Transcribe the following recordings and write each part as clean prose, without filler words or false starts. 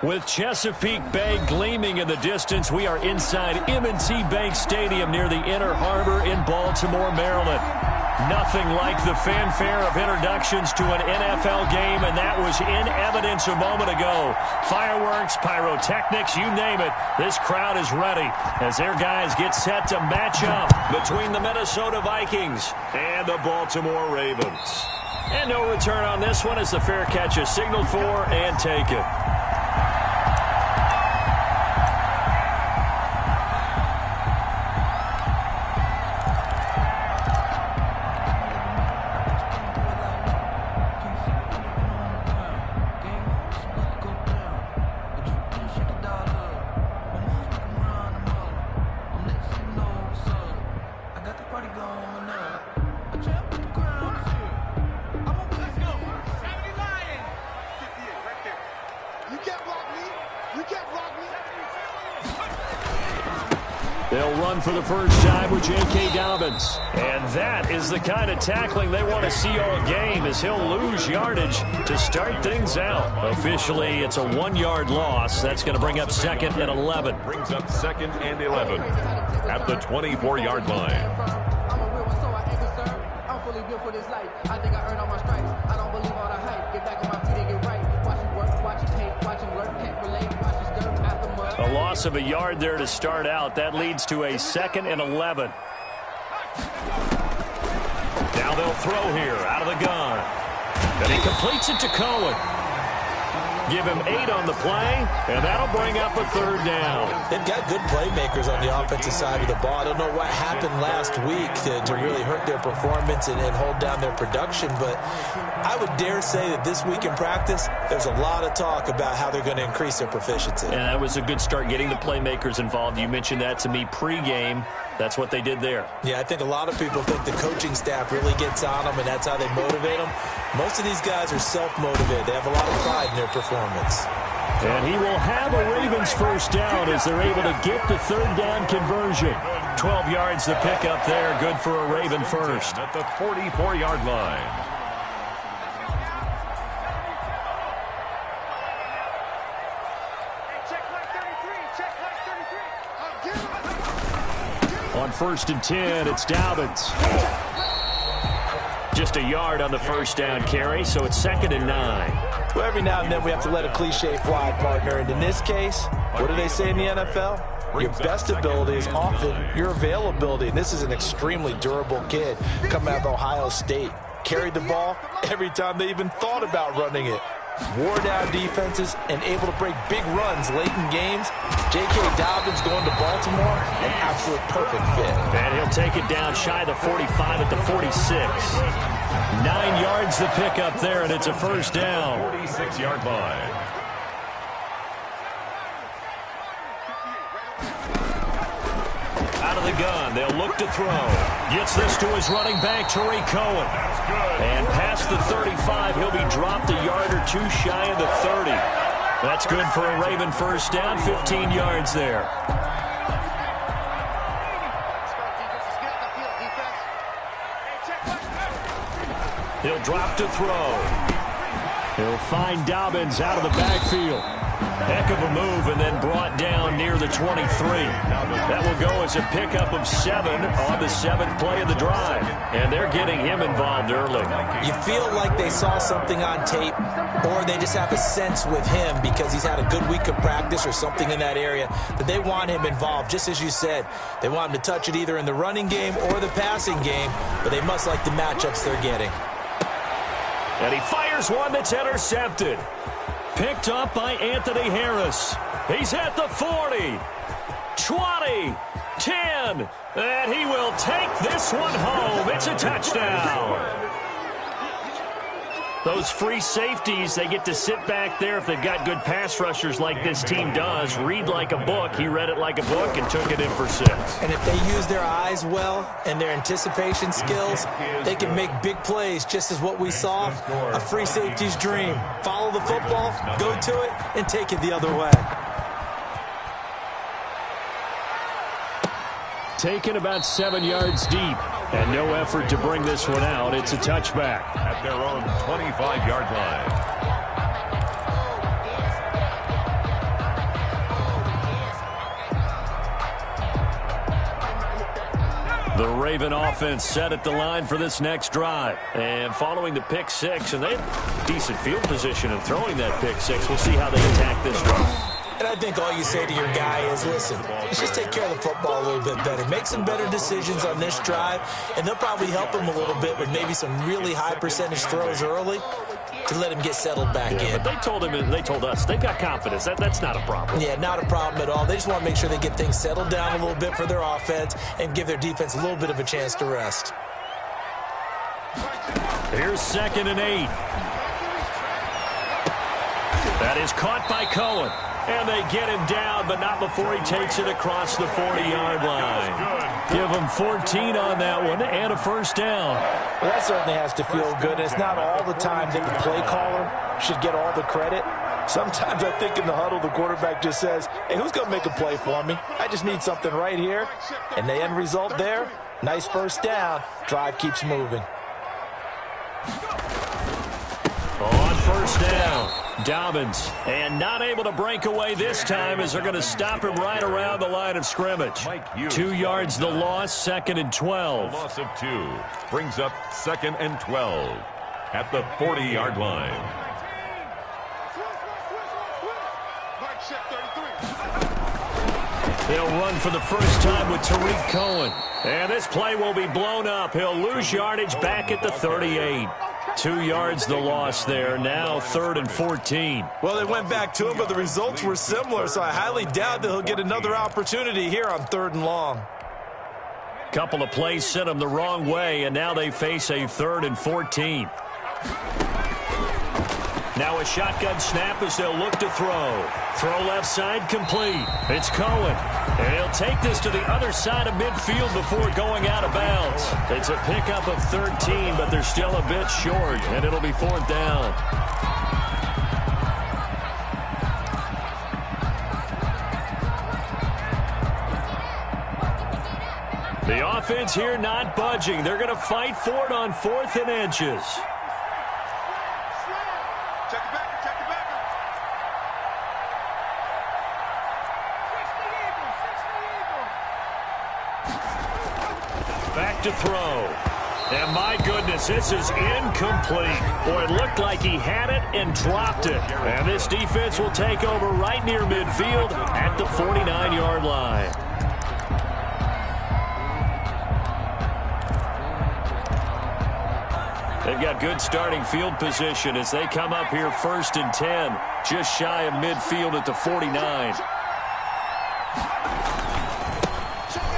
With Chesapeake Bay gleaming in the distance, we are inside M&T Bank Stadium near the Inner Harbor in Baltimore, Maryland. Nothing like the fanfare of introductions to an NFL game, and that was in evidence a moment ago. Fireworks, pyrotechnics, you name it. This crowd is ready as their guys get set to match up between the Minnesota Vikings and the Baltimore Ravens. And no return on this one as the fair catch is signaled for and taken. They'll run for the first time with J.K. Dobbins. And that is the kind of tackling they want to see all game, as he'll lose yardage to start things out. Officially, it's a 1-yard loss. That's going to bring up 2nd and 11. Brings up 2nd and 11 at the 24-yard line. I'm fully built for this life. I think I earned all my stripes. I don't believe all the hype. Get back on my feet and get right. Watch him work, watch him hate, watch him learn, can't relate, watch his dirt after mud. A loss of a yard there to start out. That leads to a 2nd and 11. Now they'll throw here out of the gun. And he completes it to Cohen. Give him 8 on the play, and that'll bring up a 3rd down. They've got good playmakers on the offensive side of the ball. I don't know what happened last week to really hurt their performance and hold down their production, but I would dare say that this week in practice, there's a lot of talk about how they're going to increase their proficiency. And that was a good start getting the playmakers involved. You mentioned that to me pregame. That's what they did there. Yeah, I think a lot of people think the coaching staff really gets on them, and that's how they motivate them. Most of these guys are self-motivated. They have a lot of pride in their performance. And he will have a Ravens first down as they're able to get the 3rd down conversion. 12 yards to pick up there. Good for a Raven first. At the 44-yard line. On 1st and 10, it's Dobbins. Just a yard on the first down carry, so it's 2nd and 9. Well, every now and then we have to let a cliche fly, partner. And in this case, what do they say in the NFL? Your best ability is often your availability. And this is an extremely durable kid coming out of Ohio State. Carried the ball every time they even thought about running it. Wore down defenses and able to break big runs late in games. J.K. Dobbins going to Baltimore, an absolute perfect fit. And he'll take it down shy of the 45 at the 46. 9 yards to pick up there, and it's a first down. 46-yard line. Out of the gun, they'll look to throw. Gets this to his running back, Tariq Cohen. And past the 35, he'll be dropped a yard or 2 shy of the 30. That's good for a Raven first down, 15 yards there. He'll drop to throw. He'll find Dobbins out of the backfield. Heck of a move, and then brought down near the 23. That will go as a pickup of 7 on the 7th play of the drive. And they're getting him involved early. You feel like they saw something on tape, or they just have a sense with him because he's had a good week of practice or something in that area that they want him involved. Just as you said, they want him to touch it either in the running game or the passing game, but they must like the matchups they're getting. And he fires one that's intercepted. Picked up by Anthony Harris. He's at the 40, 20, 10, and he will take this one home. It's a touchdown. Those free safeties, they get to sit back there if they've got good pass rushers like this team does. Read like a book. He read it like a book and took it in for 6. And if they use their eyes well and their anticipation skills, they can make big plays, just as what we saw. A free safety's dream. Follow the football, go to it, and take it the other way. Taken about 7 yards deep. And no effort to bring this one out. It's a touchback. At their own 25-yard line. The Raven offense set at the line for this next drive. And following the pick six, and they have decent field position in throwing that pick six. We'll see how they attack this drive. And I think all you say to your guy is, listen, let's just take care of the football a little bit better. Make some better decisions on this drive, and they'll probably help him a little bit with maybe some really high percentage throws early to let him get settled back in. But they told us they've got confidence. That's not a problem. Yeah, not a problem at all. They just want to make sure they get things settled down a little bit for their offense and give their defense a little bit of a chance to rest. Here's 2nd and 8. That is caught by Cohen. And they get him down, but not before he takes it across the 40-yard line. Give him 14 on that one and a first down. Well, that certainly has to feel good. It's not all the time that the play caller should get all the credit. Sometimes I think in the huddle, the quarterback just says, hey, who's going to make a play for me? I just need something right here. And the end result there, nice first down. Drive keeps moving. On first down, Dobbins, and not able to break away this time as they're going to stop him right around the line of scrimmage. 2 yards the loss, 2nd and 12. Loss of 2 brings up 2nd and 12 at the 40-yard line. They'll run for the first time with Tariq Cohen. And this play will be blown up. He'll lose yardage back at the 38. 2 yards the loss there. Now 3rd and 14. Well, they went back to him, but the results were similar, so I highly doubt that he'll get another opportunity here on 3rd and long. Couple of plays sent him the wrong way, and now they face a 3rd and 14. Now a shotgun snap as they'll look to throw. Throw left side complete. It's Cohen. And he'll take this to the other side of midfield before going out of bounds. It's a pickup of 13, but they're still a bit short, and it'll be 4th down. The offense here not budging. They're going to fight for it on 4th and inches. Back to throw. And my goodness, this is incomplete. Boy, it looked like he had it and dropped it. And this defense will take over right near midfield at the 49-yard line. They've got good starting field position as they come up here 1st and 10, just shy of midfield at the 49.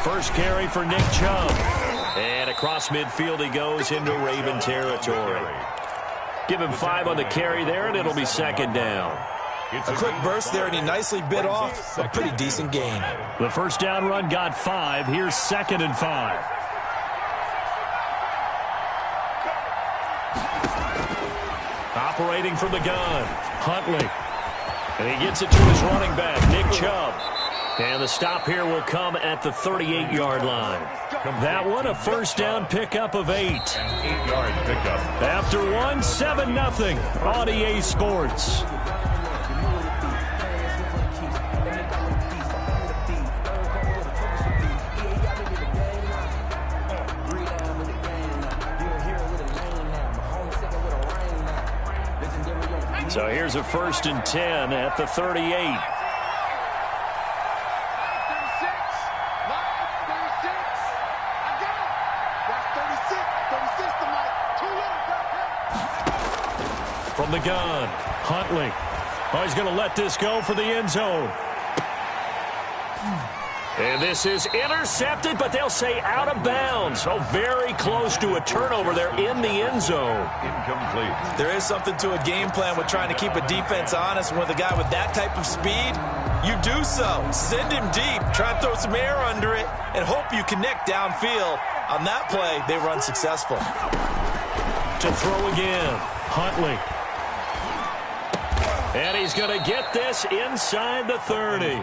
First carry for Nick Chubb. And across midfield he goes into Raven territory. Give him 5 on the carry there, and it'll be 2nd down. A quick burst there, and he nicely bit off a pretty decent gain. The first down run got 5. Here's 2nd and 5. Operating from the gun, Huntley. And he gets it to his running back, Nick Chubb. And the stop here will come at the 38-yard line. That one, a first down pickup of 8. 8-yard pickup. After one, 7-0 on EA Sports. So here's a 1st and 10 at the 38. From the gun, Huntley. Oh, he's going to let this go for the end zone. And this is intercepted, but they'll say out of bounds. Oh, very close to a turnover there in the end zone. Incomplete. There is something to a game plan with trying to keep a defense honest. With a guy with that type of speed, you do so. Send him deep. Try and throw some air under it and hope you connect downfield. On that play, they run successful. To throw again, Huntley. And he's going to get this inside the 30.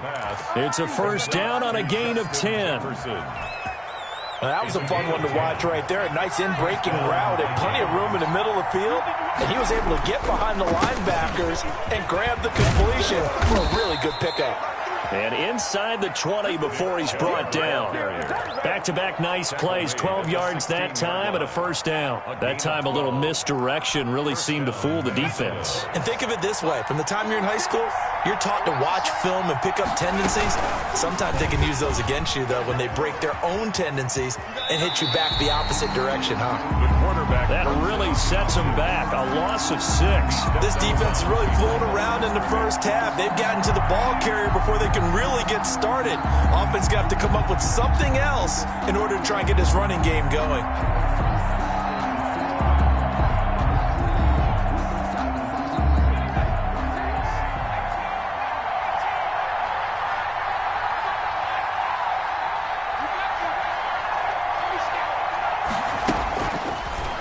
It's a first down on a gain of 10. Well, that was a fun one to watch right there. A nice in-breaking route and plenty of room in the middle of the field. And he was able to get behind the linebackers and grab the completion for a really good pickup. And inside the 20 before he's brought down. Back-to-back nice plays, 12 yards that time and a first down. That time a little misdirection really seemed to fool the defense. And think of it this way. From the time you're in high school, you're taught to watch film and pick up tendencies. Sometimes they can use those against you, though, when they break their own tendencies and hit you back the opposite direction, huh? That really sets them back. A loss of 6. This defense is really flown around in the first half. They've gotten to the ball carrier before they can really get started. Offense got to come up with something else in order to try and get this running game going.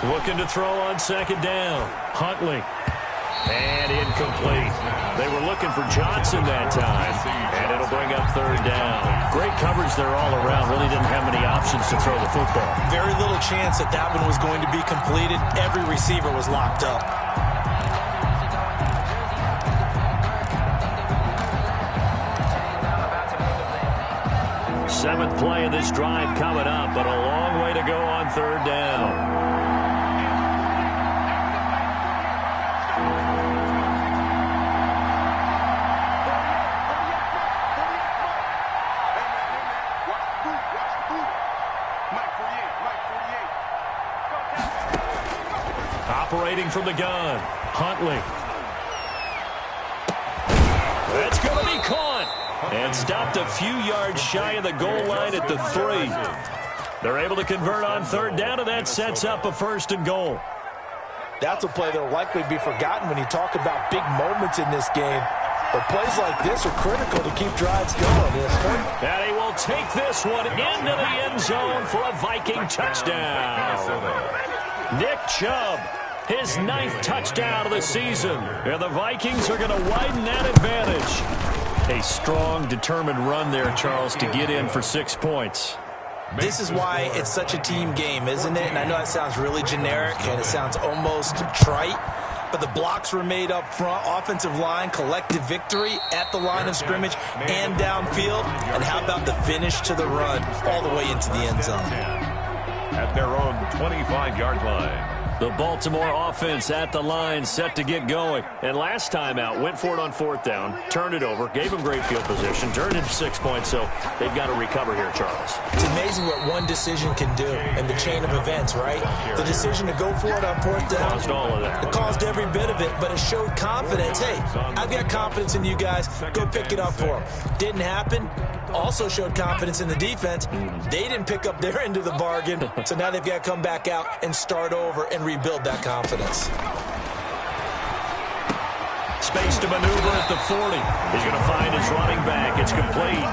Looking to throw on second down. Huntley. And incomplete. They were looking for Johnson that time. And it'll bring up third down. Great coverage there all around. Really didn't have many options to throw the football. Very little chance that that one was going to be completed. Every receiver was locked up. Seventh play of this drive coming up, but a long way to go on third down. Operating from the gun, Huntley. That's going to be caught. And stopped a few yards shy of the goal line at the 3. They're able to convert on third down, and that sets up a first and goal. That's a play that will likely be forgotten when you talk about big moments in this game. But plays like this are critical to keep drives going. And he will take this one into the end zone for a Viking touchdown. Nick Chubb, his 9th touchdown of the season. And the Vikings are going to widen that advantage. A strong, determined run there, Charles, to get in for 6 points. This is why it's such a team game, isn't it? And I know that sounds really generic and it sounds almost trite, but the blocks were made up front, offensive line, collective victory at the line of scrimmage and downfield. And how about the finish to the run all the way into the end zone? At their own 25-yard line. The Baltimore offense at the line, set to get going. And last time out, went for it on fourth down, turned it over, gave them great field position, turned into 6 points, so they've got to recover here, Charles. It's amazing what one decision can do in the chain of events, right? The decision to go for it on fourth down. Caused all of that. It caused every bit of it, but it showed confidence. Hey, I've got confidence in you guys. Go pick it up for them. Didn't happen. Also showed confidence in the defense. They didn't pick up their end of the bargain, so now they've got to come back out and start over and rebuild that confidence. Space to maneuver at the 40. He's going to find his running back. It's complete.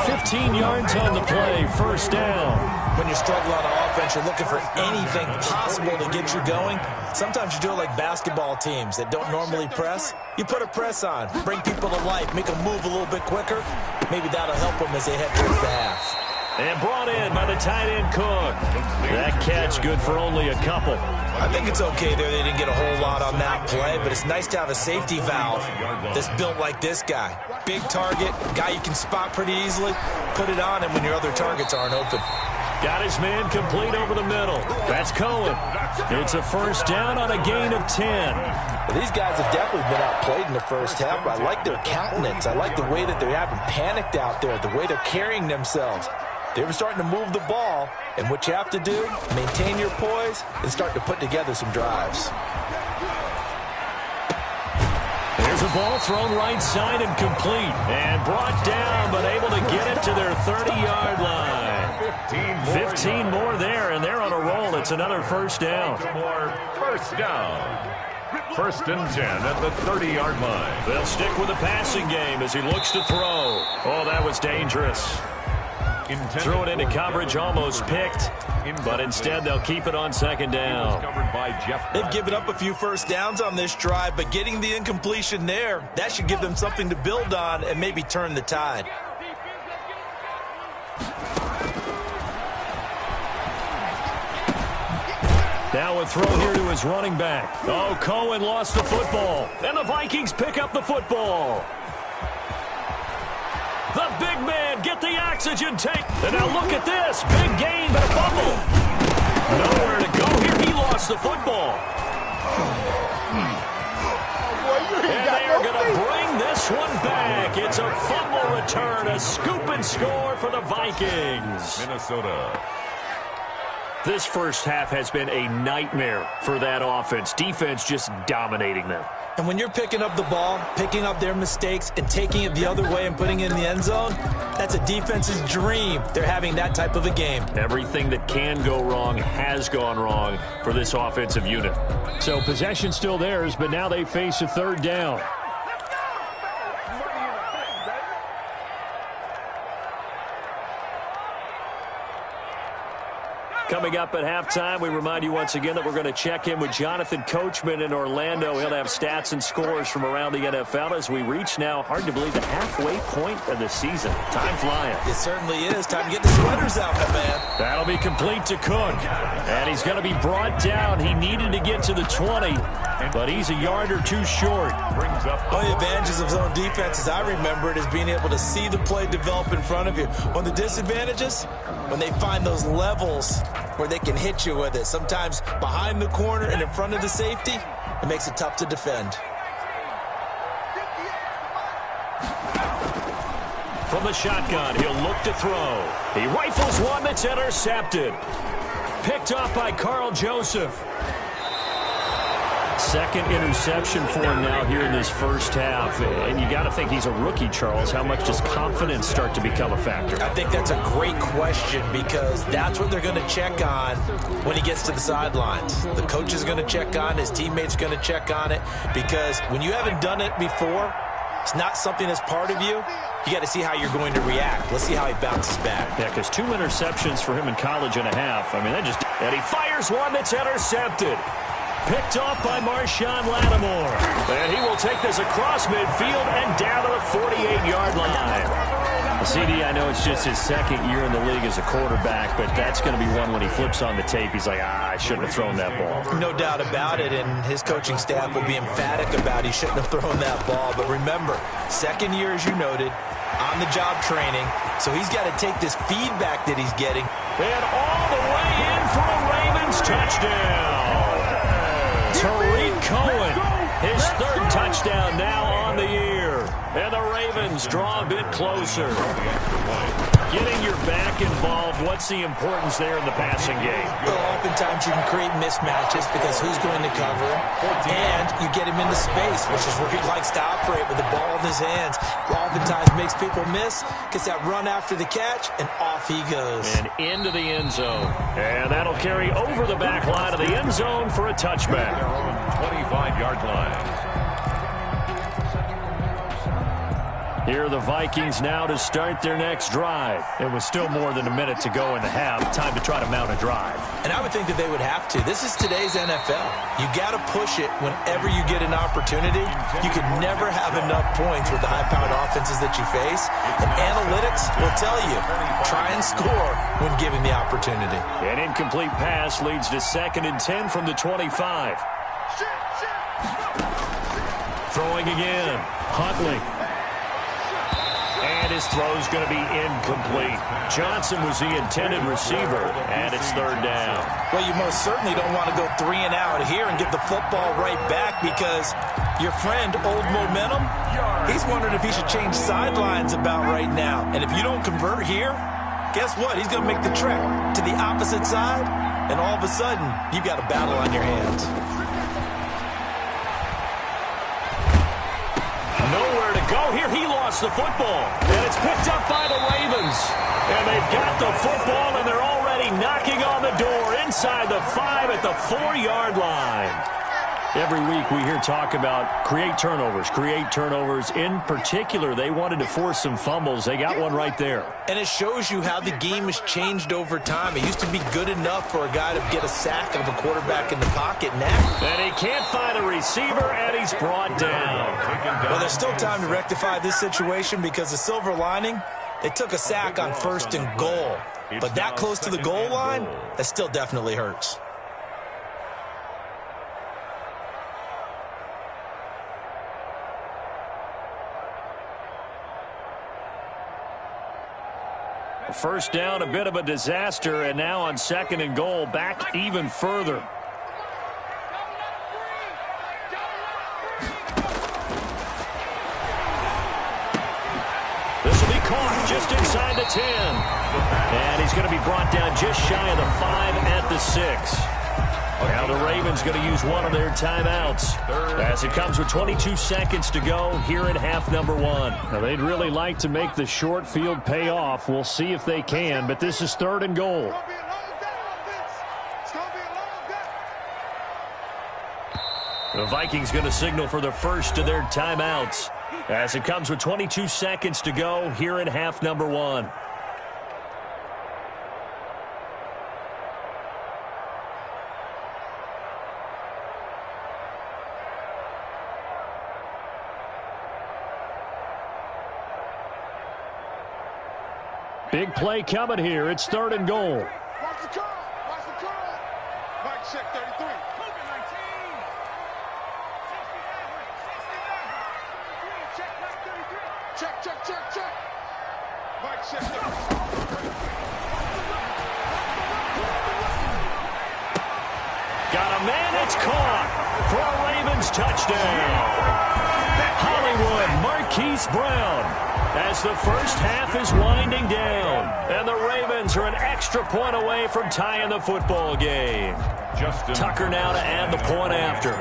15 yards on the play. First down. When you're struggling on offense, you're looking for anything possible to get you going. Sometimes you do it like basketball teams that don't normally press. You put a press on, bring people to life, make them move a little bit quicker. Maybe that'll help them as they head towards the half. And brought in by the tight end Cook. That catch good for only a couple. I think it's okay there. They didn't get a whole lot on that play, but it's nice to have a safety valve that's built like this guy. Big target, guy you can spot pretty easily. Put it on him when your other targets aren't open. Got his man complete over the middle. That's Cohen. It's a first down on a gain of 10. Well, these guys have definitely been outplayed in the first half, but I like their countenance. I like the way that they haven't panicked out there, the way they're carrying themselves. They were starting to move the ball, and what you have to do, maintain your poise and start to put together some drives. There's a ball thrown right side and complete, and brought down, but able to get it to their 30-yard line. 15 more there, and they're on a roll. It's another first down. First down. First and 10 at the 30-yard line. They'll stick with the passing game as he looks to throw. Oh, that was dangerous. Threw it into coverage, almost picked, but instead they'll keep it on second down. They've given up a few first downs on this drive, but getting the incompletion there, that should give them something to build on and maybe turn the tide. Now a throw here to his running back. Oh, Cohen lost the football, and the Vikings pick up the football. get the oxygen tank. And now look at this. Big gain, but a fumble. Nowhere to go here. He lost the football. And they are going to bring this one back. It's a fumble return, a scoop and score for the Vikings. Minnesota. This first half has been a nightmare for that offense. Defense just dominating them. And when you're picking up the ball, picking up their mistakes, and taking it the other way and putting it in the end zone, that's a defense's dream. They're having that type of a game. Everything that can go wrong has gone wrong for this offensive unit. So possession still theirs, but now they face a third down. Coming up at halftime, we remind you once again that we're going to check in with Jonathan Coachman in Orlando. He'll have stats and scores from around the NFL as we reach now, hard to believe, the halfway point of the season. Time flying. It certainly is. Time to get the sweaters out, my man. That'll be complete to Cook. And he's going to be brought down. He needed to get to the 20, but he's a yard or two short. One of the advantages of zone defense, as I remember it, is being able to see the play develop in front of you. One of the disadvantages, when they find those levels where they can hit you with it, sometimes behind the corner and in front of the safety, it makes it tough to defend. From the shotgun, he'll look to throw. He rifles one that's intercepted. Picked off by Carl Joseph. Second interception for him now here in this first half. And you got to think he's a rookie, Charles. How much does confidence start to become a factor? I think that's a great question because that's what they're going to check on when he gets to the sidelines. The coach is going to check on, his teammates are going to check on it, because when you haven't done it before, it's not something that's part of you. You got to see how you're going to react. Let's see how he bounces back. Yeah, because 2 interceptions for him in college and a half. I mean, and he fires one that's intercepted. Picked off by Marshawn Lattimore. And he will take this across midfield and down to the 48-yard line. CD, I know it's just his second year in the league as a quarterback, but that's going to be one when he flips on the tape. He's like, I shouldn't have thrown that ball. No doubt about it, and his coaching staff will be emphatic about he shouldn't have thrown that ball. But remember, second year, as you noted, on-the-job training, so he's got to take this feedback that he's getting. And all the way in for a Ravens touchdown. Tariq Cohen, his third touchdown now on the year. And the Ravens draw a bit closer. Getting your back involved, what's the importance there in the passing game? Well, oftentimes you can create mismatches because who's going to cover him, and you get him into space, which is where he likes to operate with the ball in his hands. Oftentimes makes people miss, gets that run after the catch, and off he goes. And into the end zone. And that'll carry over the back line of the end zone for a touchback. 25-yard line. Here are the Vikings now to start their next drive. It was still more than a minute to go in the half. Time to try to mount a drive. And I would think that they would have to. This is today's NFL. You got to push it whenever you get an opportunity. You can never have enough points with the high-powered offenses that you face. And analytics will tell you, try and score when given the opportunity. An incomplete pass leads to 2nd and 10 from the 25. Throwing again. Huntley. And his throw's going to be incomplete. Johnson was the intended receiver, and it's 3rd down. Well, you most certainly don't want to go 3 and out here and get the football right back, because your friend, Old Momentum, he's wondering if he should change sidelines about right now. And if you don't convert here, guess what? He's going to make the trek to the opposite side, and all of a sudden, you've got a battle on your hands. Nowhere to go here. He lost the football. And it's picked up by the Ravens. And they've got the football, and they're already knocking on the door inside the 5 at the 4-yard line. Every week we hear talk about create turnovers. In particular, they wanted to force some fumbles. They got one right there. And it shows you how the game has changed over time. It used to be good enough for a guy to get a sack of a quarterback in the pocket. Now, and he can't find a receiver, and he's brought down. Well, there's still time to rectify this situation, because the silver lining, they took a sack on 1st and goal. But that close to the goal line, that still definitely hurts. First down, a bit of a disaster, and now on 2nd and goal, back even further. This will be caught just inside the 10. And he's going to be brought down just shy of the 5 at the 6. Now the Ravens going to use one of their timeouts as it comes with 22 seconds to go here in half number 1. Now they'd really like to make the short field pay off. We'll see if they can, but this is 3rd and goal. The Vikings going to signal for the first of their timeouts as it comes with 22 seconds to go here in half number 1. Big play coming here. It's 3rd and goal. Watch the curl. Watch the curl. Mike check 33. Check, check, check, check. Mike check 33. Got a man, it's caught for a Ravens touchdown. Hollywood Marquise Brown as the first half is winding down. And the Ravens are an extra point away from tying the football game. Tucker now to add the point after.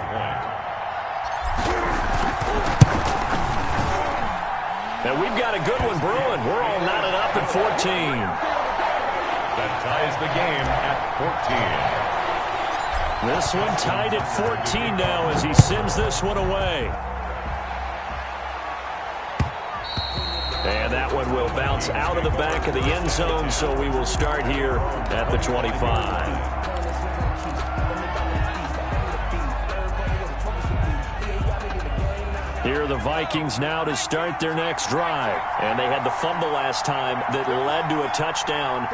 And we've got a good one brewing. We're all knotted up at 14. That ties the game at 14. This one tied at 14 now as he sends this one away. And that one will bounce out of the back of the end zone, so we will start here at the 25. Here are the Vikings now to start their next drive. And they had the fumble last time that led to a touchdown.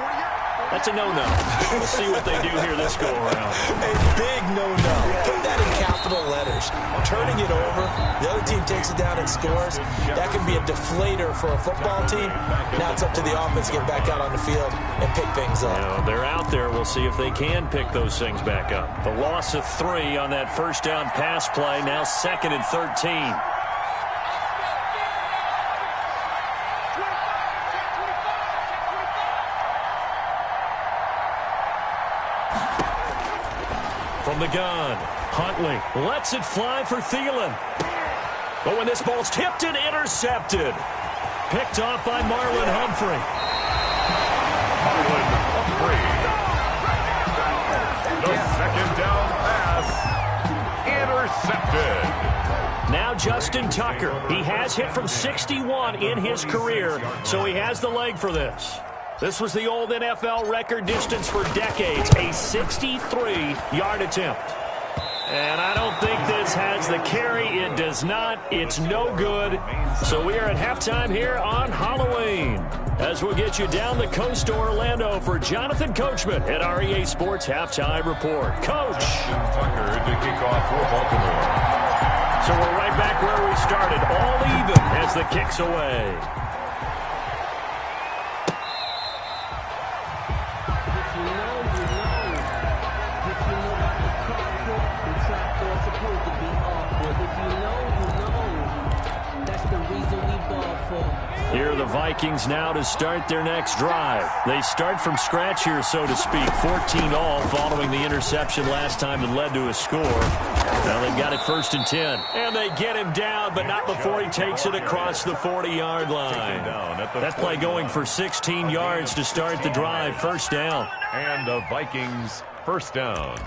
That's a no-no. We'll see what they do here this go-around. A big no-no. Put that in capital letters. Turning it over, the other team takes it down and scores. That can be a deflator for a football team. Now it's up to the offense to get back out on the field and pick things up. They're out there. We'll see if they can pick those things back up. The loss of 3 on that first down pass play. Now 2nd and 13. From the gun, Huntley lets it fly for Thielen. But when this ball's tipped and intercepted, picked off by Marlon Humphrey. Marlon Humphrey. The second down pass intercepted. Now Justin Tucker. He has hit from 61 in his career, so he has the leg for this. This was the old NFL record distance for decades, a 63-yard attempt. And I don't think this has the carry. It does not. It's no good. So we are at halftime here on Halloween as we'll get you down the coast to Orlando for Jonathan Coachman at REA Sports Halftime Report. Coach. Justin Tucker to kick off for Baltimore. So we're right back where we started, all even as the kick's away. Here are the Vikings now to start their next drive. They start from scratch here, so to speak. 14 all following the interception last time that led to a score. Now they've got it 1st and 10. And they get him down, but not before he takes it across the 40-yard line. That play going for 16 yards to start the drive. 1st down. And the Vikings first down.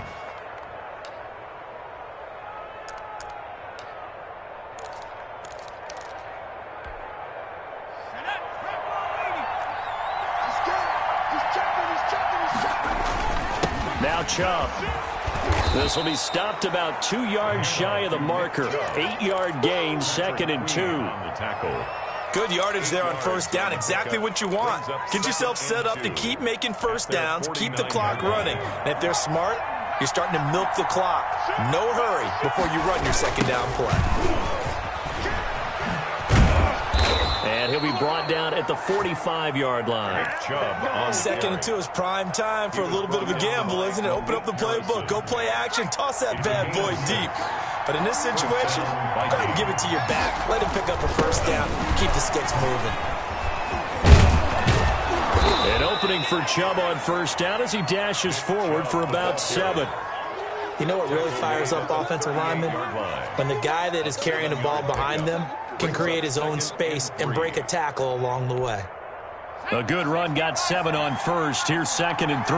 Now Chubb. This will be stopped about 2 yards shy of the marker. 8-yard gain, 2nd and 2. On the tackle. Good yardage there on 1st down. Exactly what you want. Get yourself set up to keep making 1st downs, keep the clock running. And if they're smart, you're starting to milk the clock. No hurry before you run your 2nd down play. And he'll be brought down at the 45-yard line. Second and 2 is prime time for a little bit of a gamble, isn't it? Open up the playbook, go play action, toss that bad boy deep. But in this situation, go ahead and give it to your back. Let him pick up a first down. Keep the sticks moving. An opening for Chubb on first down as he dashes forward for about 7. You know what really fires up offensive linemen? When the guy that is carrying the ball behind them can create his own space and break a tackle along the way. A good run got 7 on first. Here's 2nd and 3.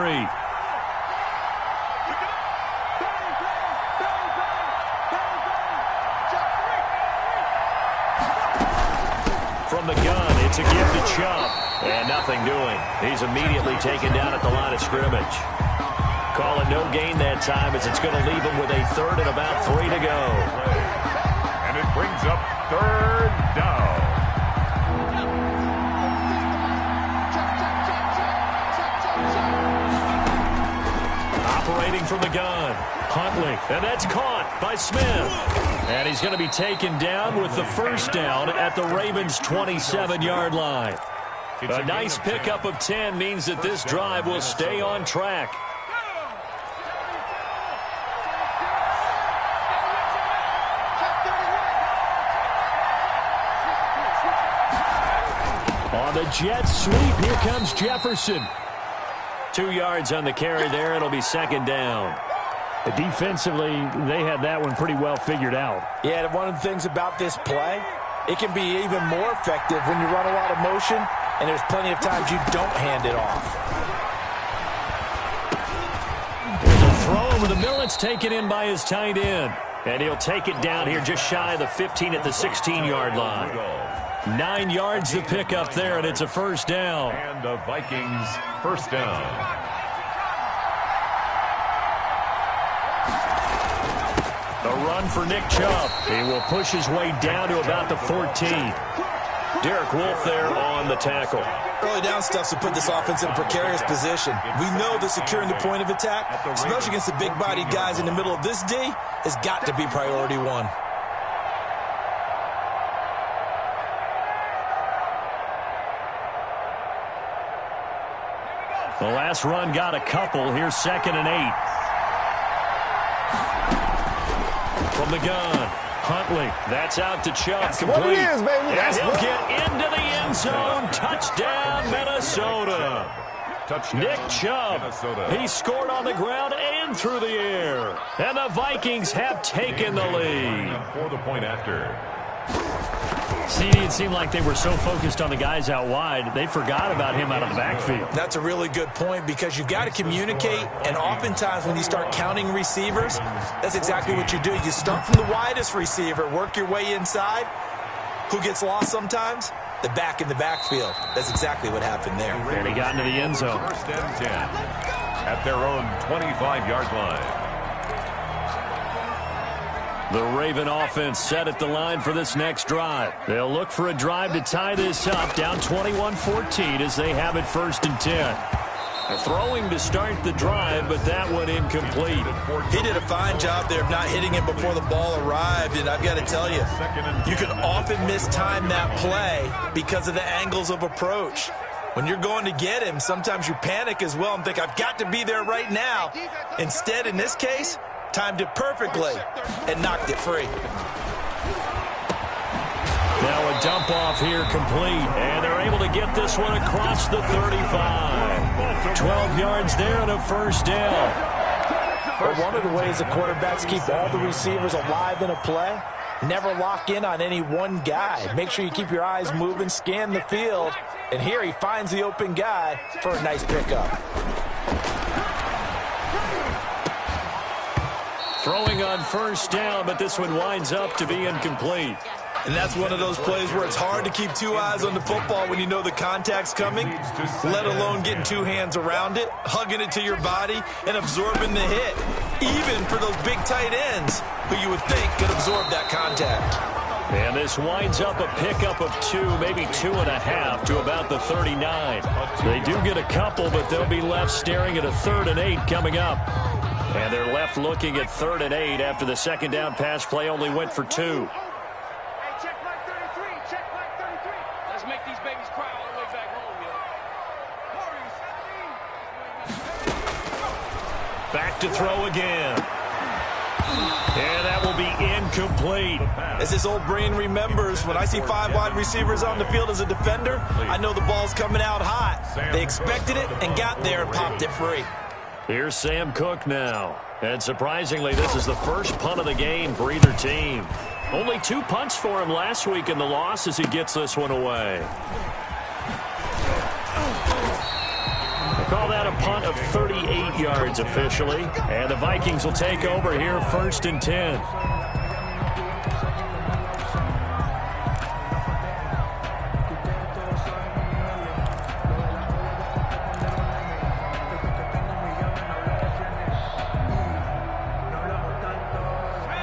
From the gun, it's a give to Chubb. And nothing doing. He's immediately taken down at the line of scrimmage. Calling no gain that time as it's going to leave him with a 3rd and about 3 to go. And it brings up 3rd down. Operating from the gun, Huntley, and that's caught by Smith. And he's going to be taken down with the first down at the Ravens' 27-yard line. A nice pickup of 10 means that this drive will stay on track. On the jet sweep, here comes Jefferson. 2 yards on the carry there. It'll be 2nd down. Defensively, they had that one pretty well figured out. Yeah, and one of the things about this play, it can be even more effective when you run a lot of motion, and there's plenty of times you don't hand it off. There's a throw over the middle. It's taken in by his tight end. And he'll take it down here just shy of the 15 at the 16-yard line. 9 yards to pick up there, and it's a first down. And the Vikings first down. A run for Nick Chubb. He will push his way down to about the 14. Derek Wolfe there on the tackle. Early down stuff to put this offense in a precarious position. We know that securing the point of attack, especially against the big-bodied guys in the middle of this D, has got to be priority 1. The last run got a couple. Here's 2nd and 8. From the gun, Huntley. That's out to Chubb. That's complete. what it is, baby. And That's he'll what... get into the end zone. Touchdown, Minnesota. Touchdown, Nick Chubb. Minnesota. He scored on the ground and through the air. And the Vikings have taken the lead. For the point after. See, it seemed like they were so focused on the guys out wide, they forgot about him out of the backfield. That's a really good point because you've got to communicate, and oftentimes when you start counting receivers, that's exactly what you do. You start from the widest receiver, work your way inside. Who gets lost sometimes? The back in the backfield. That's exactly what happened there. And he got into the end zone. First and 10 at their own 25-yard line. The Raven offense set at the line for this next drive. They'll look for a drive to tie this up, down 21-14 as they have it 1st and 10. They're throwing to start the drive, but that one incomplete. He did a fine job there of not hitting him before the ball arrived, and I've got to tell you, you can often mistime that play because of the angles of approach. When you're going to get him, sometimes you panic as well and think, I've got to be there right now. Instead, in this case, timed it perfectly and knocked it free. Now a dump off here complete, and they're able to get this one across the 35. 12 yards there and a first down. But one of the ways the quarterbacks keep all the receivers alive in a play, never lock in on any one guy. Make sure you keep your eyes moving, scan the field, and here he finds the open guy for a nice pickup. Throwing on first down, but this one winds up to be incomplete. And that's one of those plays where it's hard to keep 2 eyes on the football when you know the contact's coming, let alone getting 2 hands around it, hugging it to your body, and absorbing the hit, even for those big tight ends who you would think could absorb that contact. And this winds up a pickup of 2, maybe 2.5 to about the 39. They do get a couple, but they'll be left staring at a 3rd and 8 coming up. And they're left looking at 3rd and 8 after the second down pass play only went for 2. Hey, check flag 33. Check flag 33. Let's make back to throw again. And that will be incomplete. As his old brain remembers, when I see 5 wide receivers on the field as a defender, I know the ball's coming out hot. They expected it and got there and popped it free. Here's Sam Cook now. And surprisingly, this is the first punt of the game for either team. Only 2 punts for him last week in the loss as he gets this one away. Call that a punt of 38 yards officially. And the Vikings will take over here 1st and 10.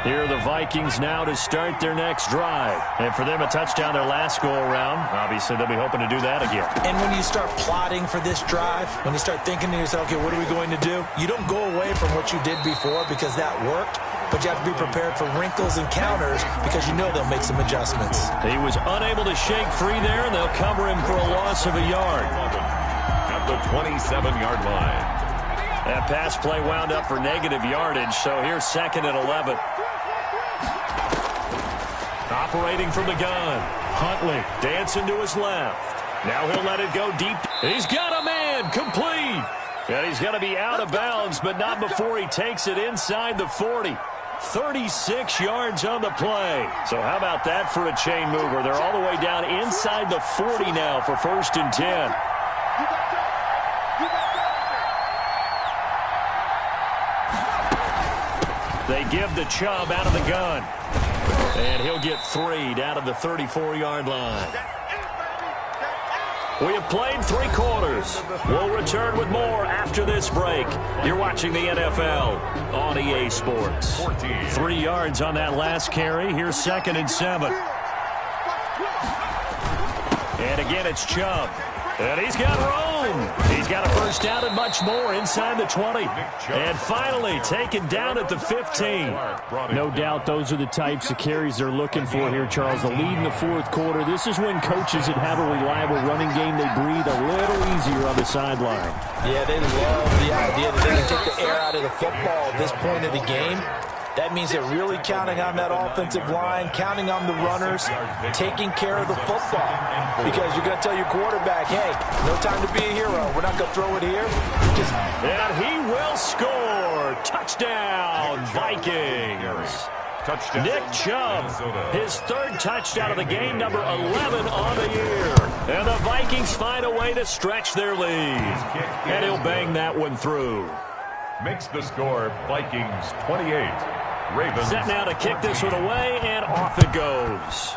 Here are the Vikings now to start their next drive. And for them, a touchdown their last go-around. Obviously, they'll be hoping to do that again. And when you start plotting for this drive, when you start thinking to yourself, okay, what are we going to do? You don't go away from what you did before because that worked, but you have to be prepared for wrinkles and counters because you know they'll make some adjustments. He was unable to shake free there, and they'll cover him for a loss of a yard. At the 27-yard line. That pass play wound up for negative yardage, so here's 2nd and 11. Operating from the gun. Huntley dancing to his left. Now he'll let it go deep. He's got a man. Complete. And he's going to be out of bounds, but not before he takes it inside the 40. 36 yards on the play. So how about that for a chain mover? They're all the way down inside the 40 now for 1st and 10. They give the Chubb out of the gun. And he'll get 3 down to the 34-yard line. We have played 3 quarters. We'll return with more after this break. You're watching the NFL on EA Sports. 3 yards on that last carry. Here's 2nd and 7. And again, it's Chubb. And he's got room. He's got a first down and much more inside the 20. And finally taken down at the 15. No doubt those are the types of carries they're looking for here, Charles. The lead in the 4th quarter. This is when coaches that have a reliable running game, they breathe a little easier on the sideline. Yeah, they love the idea that they can take the air out of the football at this point of the game. That means they're really counting on that offensive line, counting on the runners, taking care of the football. Because you're going to tell your quarterback, hey, no time to be a hero. We're not going to throw it here. And he will score. Touchdown, Vikings. Touchdown. Nick Chubb, his 3rd touchdown of the game, number 11 on the year. And the Vikings find a way to stretch their lead. And he'll bang that one through. Makes the score Vikings 28. Ravens. Set now to kick this one away, and off it goes.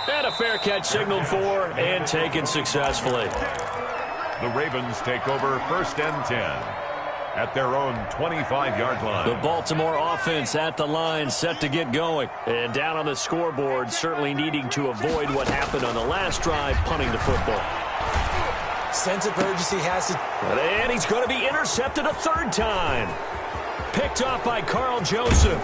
And a fair catch signaled for and taken successfully. The Ravens take over 1st and 10 at their own 25-yard line. The Baltimore offense at the line, set to get going. And down on the scoreboard, certainly needing to avoid what happened on the last drive, punting the football. Sense of urgency has to... And he's going to be intercepted a 3rd time. Picked off by Carl Joseph.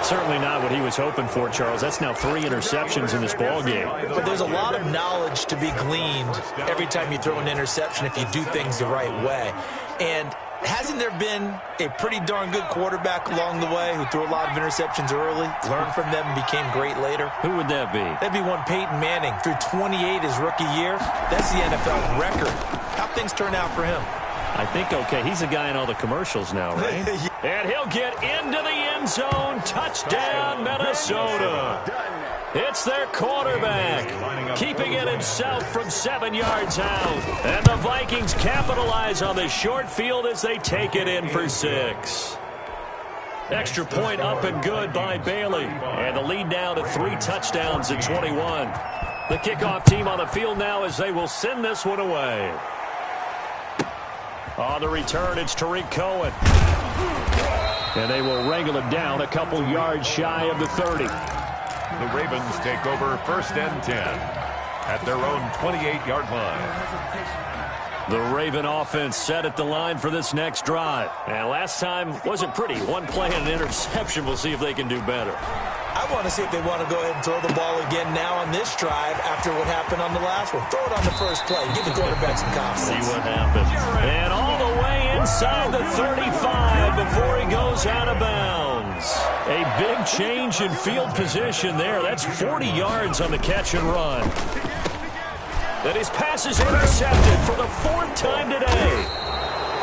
Certainly not what he was hoping for, Charles. That's now 3 interceptions in this ballgame. But there's a lot of knowledge to be gleaned every time you throw an interception if you do things the right way. And hasn't there been a pretty darn good quarterback along the way who threw a lot of interceptions early, learned from them, and became great later? Who would that be? That'd be one Peyton Manning. Threw 28 his rookie year. That's the NFL record. How'd things turn out for him? I think, okay, he's a guy in all the commercials now, right? And he'll get into the end zone. Touchdown, Minnesota. It's their quarterback, keeping it himself from 7 yards out. And the Vikings capitalize on the short field as they take it in for 6. Extra point up and good by Bailey. And the lead now to 3 touchdowns at 21. The kickoff team on the field now as they will send this one away. On the return, it's Tariq Cohen. And they will wrangle it down a couple yards shy of the 30. The Ravens take over 1st and 10 at their own 28-yard line. The Raven offense set at the line for this next drive. And last time wasn't pretty. One play and an interception. We'll see if they can do better. I want to see if they want to go ahead and throw the ball again now on this drive after what happened on the last one. Throw it on the first play. Give the quarterback some confidence. See what happens. And all the way inside the 35 before he goes out of bounds. A big change in field position there. That's 40 yards on the catch and run. And his pass is intercepted for the 4th time today.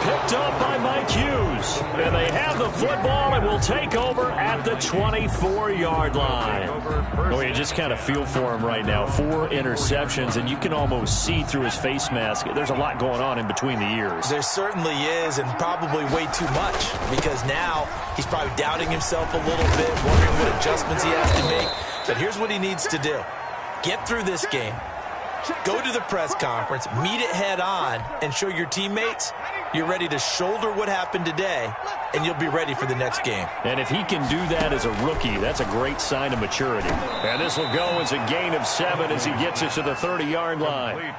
Picked up by Mike Hughes. And they have the football and will take over at the 24-yard line. Oh, you just kind of feel for him right now. 4 interceptions, and you can almost see through his face mask. There's a lot going on in between the ears. There certainly is, and probably way too much, because now he's probably doubting himself a little bit, wondering what adjustments he has to make. But here's what he needs to do. Get through this game. Go to the press conference, meet it head on, and show your teammates you're ready to shoulder what happened today, and you'll be ready for the next game. And if he can do that as a rookie, that's a great sign of maturity. And this will go as a gain of 7 as he gets it to the 30-yard line.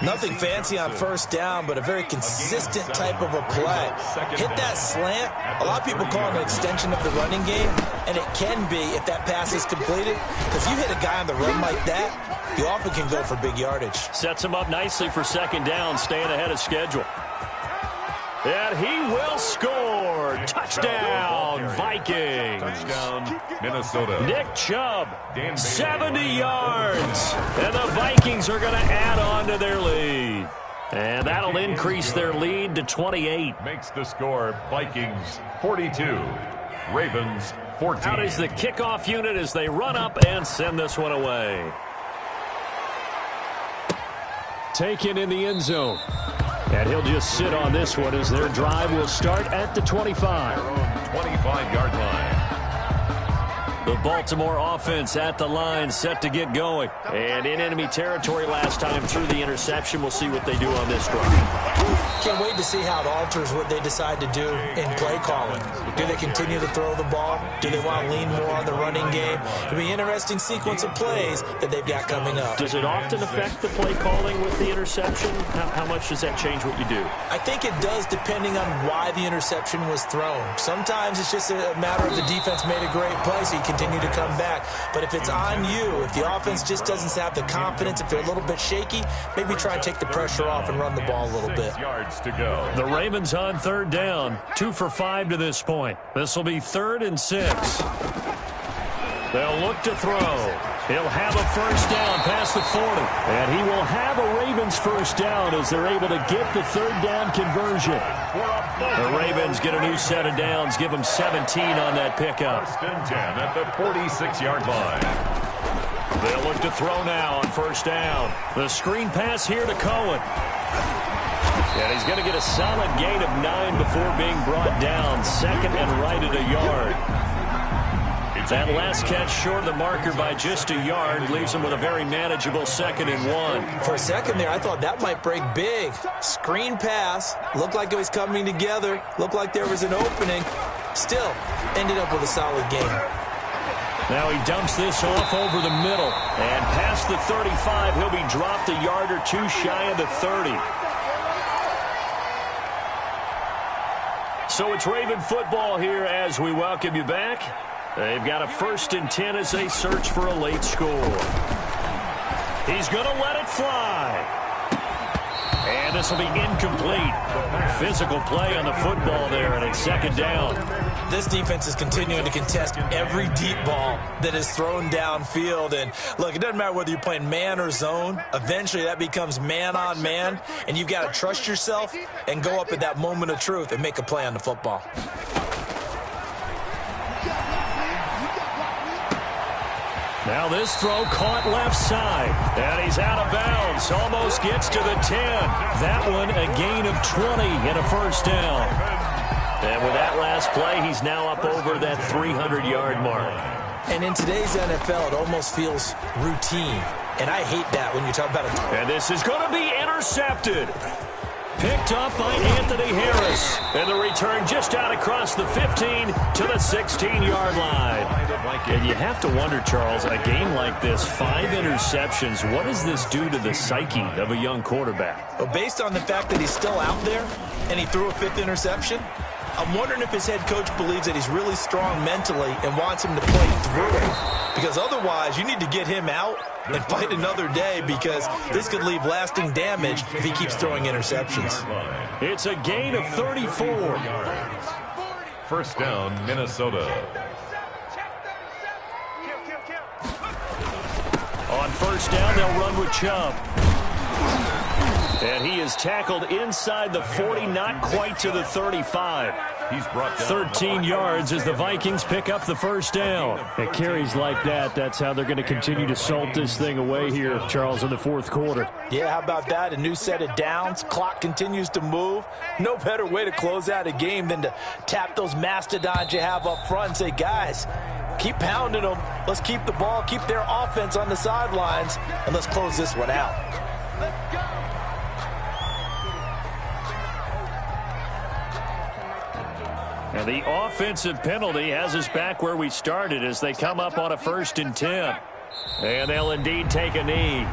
Nothing fancy on first down, but a very consistent type of a play. Hit that slant. A lot of people call it an extension of the running game, and it can be if that pass is completed, because you hit a guy on the run like that, you often can go for big yardage. Sets him up nicely for 2nd down, staying ahead of schedule. And he will score. Touchdown, Vikings. Touchdown, Minnesota. Nick Chubb, 70 yards. And the Vikings are going to add on to their lead. And that'll increase their lead to 28. Makes the score Vikings 42, Ravens 14. Out is the kickoff unit as they run up and send this one away. Taken in the end zone. And he'll just sit on this one as their drive will start at the 25. Their own 25-yard line. The Baltimore offense at the line, set to get going. And in enemy territory last time through the interception. We'll see what they do on this drive. Can't wait to see how it alters what they decide to do in play calling. Do they continue to throw the ball? Do they want to lean more on the running game? It'll be an interesting sequence of plays that they've got coming up. Does it often affect the play calling with the interception? How much does that change what you do? I think it does, depending on why the interception was thrown. Sometimes it's just a matter of the defense made a great play, so you continue to come back. But if it's on you, if the offense just doesn't have the confidence, if they're a little bit shaky, maybe try and take the pressure off and run the ball a little bit. Yards to go. The Ravens on 3rd down, 2 for 5 to this point. This will be 3rd and 6. They'll look to throw. He'll have a first down past the 40. And he will have a Ravens first down as they're able to get the 3rd down conversion. The Ravens get a new set of downs, give them 17 on that pickup. 1st and 10 at the 46-yard line. They'll look to throw now on first down. The screen pass here to Cohen. And he's going to get a solid gain of 9 before being brought down. 2nd and right at a yard. That last catch short of the marker by just a yard leaves him with a very manageable 2nd and 1. For a second there, I thought that might break big. Screen pass. Looked like it was coming together. Looked like there was an opening. Still, ended up with a solid game. Now he dumps this off over the middle. And past the 35, he'll be dropped a yard or 2 shy of the 30. So it's Raven football here as we welcome you back. They've got a 1st and 10 as they search for a late score. He's going to let it fly. And this will be incomplete. Physical play on the football there, and it's 2nd down. This defense is continuing to contest every deep ball that is thrown downfield. And look, it doesn't matter whether you're playing man or zone. Eventually that becomes man on man, and you've got to trust yourself and go up at that moment of truth and make a play on the football. Now this throw caught left side. And he's out of bounds. Almost gets to the 10. That one a gain of 20 and a first down. And with that last play, he's now up over that 300-yard mark. And in today's NFL, it almost feels routine. And I hate that when you talk about it. And this is going to be intercepted. Picked up by Anthony Harris. And the return just out across the 15 to the 16-yard line. And you have to wonder, Charles, a game like this, 5 interceptions, what does this do to the psyche of a young quarterback? Well, based on the fact that he's still out there and he threw a 5th interception, I'm wondering if his head coach believes that he's really strong mentally and wants him to play through it. Because otherwise, you need to get him out and fight another day, because this could leave lasting damage if he keeps throwing interceptions. It's a gain of 34. First down, Minnesota. On first down, they'll run with Chubb. And he is tackled inside the 40, not quite to the 35. He's brought down 13 yards as the Vikings pick up the first down. At carries like that, that's how they're going to continue to salt this thing away here, Charles, in the fourth quarter. Yeah, how about that? A new set of downs. Clock continues to move. No better way to close out a game than to tap those mastodons you have up front and say, guys, keep pounding them. Let's keep the ball, keep their offense on the sidelines, and let's close this one out. And the offensive penalty has us back where we started as they come up on a 1st and 10. And they'll indeed take a knee.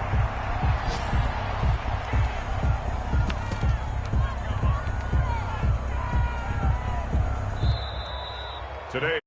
today.